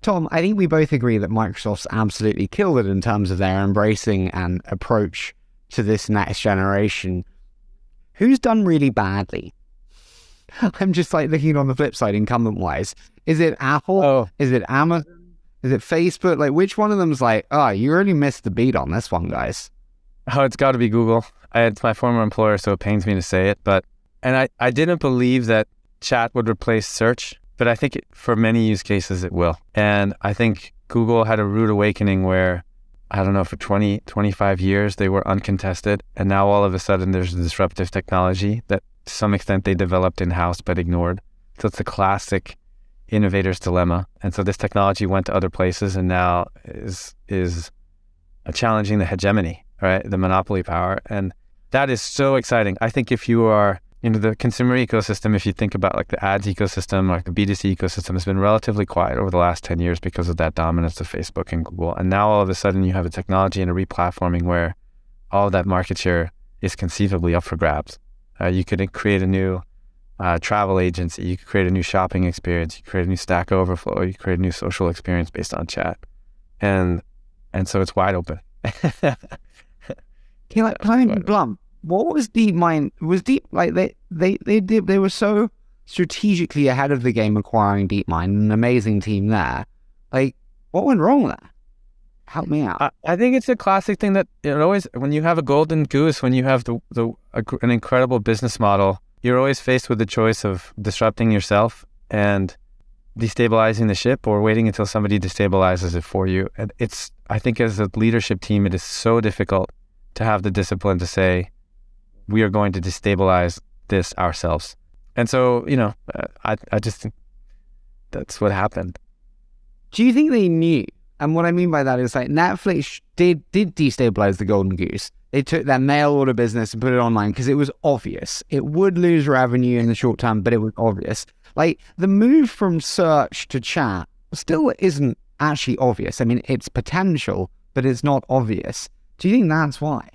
Tom, I think we both agree that Microsoft's absolutely killed it in terms of their embracing and approach to this next generation. Who's done really badly? I'm just like looking on the flip side, incumbent-wise. Is it Apple? Oh, Is it Amazon? Is it Facebook? Like, which one of them's like, you really missed the beat on this one, guys? it's got to be Google. It's my former employer, so it pains me to say it. And I didn't believe that chat would replace search, but I think for many use cases it will. And I think Google had a rude awakening where, I don't know, for 20, 25 years, they were uncontested. And now all of a sudden there's disruptive technology that to some extent they developed in-house but ignored. So it's a classic innovator's dilemma. And so this technology went to other places and now is challenging the hegemony, right? The monopoly power. And that is so exciting. I think if you are the consumer ecosystem, if you think about like the ads ecosystem, like the B2C ecosystem has been relatively quiet over the last 10 years because of that dominance of Facebook and Google. And now all of a sudden you have a technology and a replatforming where all of that market share is conceivably up for grabs. You could create a new travel agency, you could create a new shopping experience, you could create a new Stack Overflow, you could create a new social experience based on chat. And so it's wide open. Blunt. What was DeepMind? Was Deep like they were so strategically ahead of the game acquiring DeepMind, an amazing team there. Like, what went wrong there? Help me out. I think it's a classic thing that always, when you have a golden goose, when you have an incredible business model, you're always faced with the choice of disrupting yourself and destabilizing the ship, or waiting until somebody destabilizes it for you. And I think as a leadership team, it is so difficult to have the discipline to say, we are going to destabilize this ourselves. And so, I just think that's what happened. Do you think they knew? And what I mean by that is like Netflix did destabilize the golden goose. They took their mail order business and put it online because it was obvious. It would lose revenue in the short term, but it was obvious. Like the move from search to chat still isn't actually obvious. I mean, it's potential, but it's not obvious. Do you think that's why?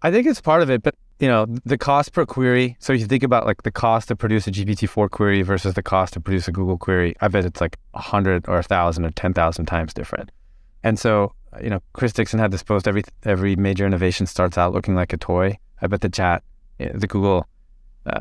I think it's part of it, but the cost per query. So if you think about like the cost to produce a GPT-4 query versus the cost to produce a Google query, I bet it's like 100 or 1,000 or 10,000 times different. And so, Chris Dixon had this post, every major innovation starts out looking like a toy. I bet the chat, the Google,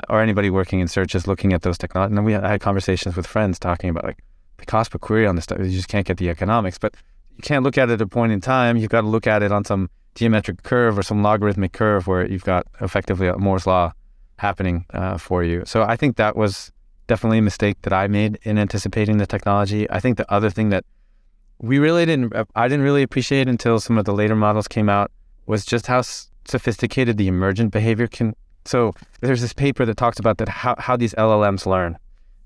or anybody working in search is looking at those technologies. And I had conversations with friends talking about like the cost per query on this stuff. You just can't get the economics, but you can't look at it at a point in time. You've got to look at it on some geometric curve or some logarithmic curve where you've got effectively a Moore's law happening for you. So I think that was definitely a mistake that I made in anticipating the technology. I think the other thing that I didn't really appreciate until some of the later models came out was just how sophisticated the emergent behavior can. So there's this paper that talks about that how these LLMs learn.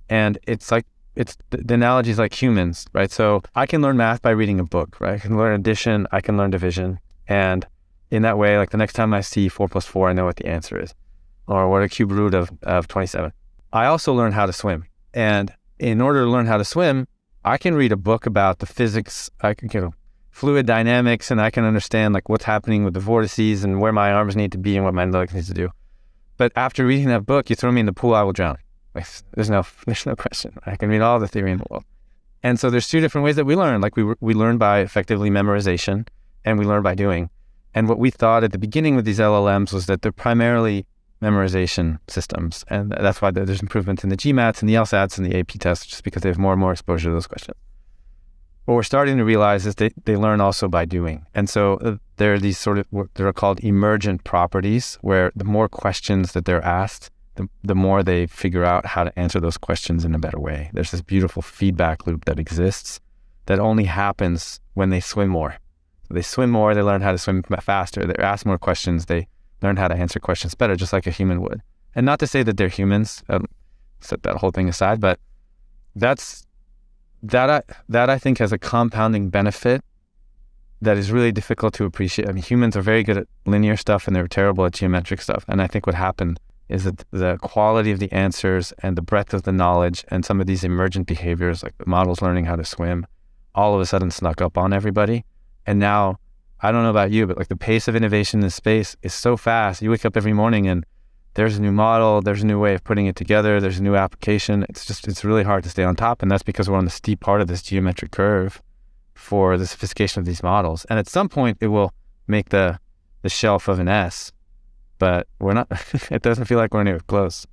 And the analogy is like humans, right? So I can learn math by reading a book, right? I can learn addition, I can learn division. And in that way, like the next time I see 4 plus 4, I know what the answer is, or what a cube root of 27. I also learn how to swim. And in order to learn how to swim, I can read a book about the physics, I can fluid dynamics, and I can understand like what's happening with the vortices and where my arms need to be and what my legs need to do. But after reading that book, you throw me in the pool, I will drown. Like, there's no question. I can read all the theory in the world. And so there's two different ways that we learn. Like we learn by effectively memorization, and we learn by doing. And what we thought at the beginning with these LLMs was that they're primarily memorization systems. And that's why there's improvements in the GMATs and the LSATs and the AP tests, just because they have more and more exposure to those questions. What we're starting to realize is they learn also by doing. And so there are these sort of what they're called emergent properties, where the more questions that they're asked, the more they figure out how to answer those questions in a better way. There's this beautiful feedback loop that exists that only happens when they swim more. They swim more, they learn how to swim faster, they ask more questions, they learn how to answer questions better, just like a human would. And not to say that they're humans, set that whole thing aside, but that I think has a compounding benefit that is really difficult to appreciate. I mean, humans are very good at linear stuff and they're terrible at geometric stuff. And I think what happened is that the quality of the answers and the breadth of the knowledge and some of these emergent behaviors, like the models learning how to swim, all of a sudden snuck up on everybody. And now, I don't know about you, but like the pace of innovation in this space is so fast. You wake up every morning and there's a new model, there's a new way of putting it together, there's a new application. It's really hard to stay on top. And that's because we're on the steep part of this geometric curve for the sophistication of these models. And at some point it will make the shelf of an S, but we're not, it doesn't feel like we're anywhere close.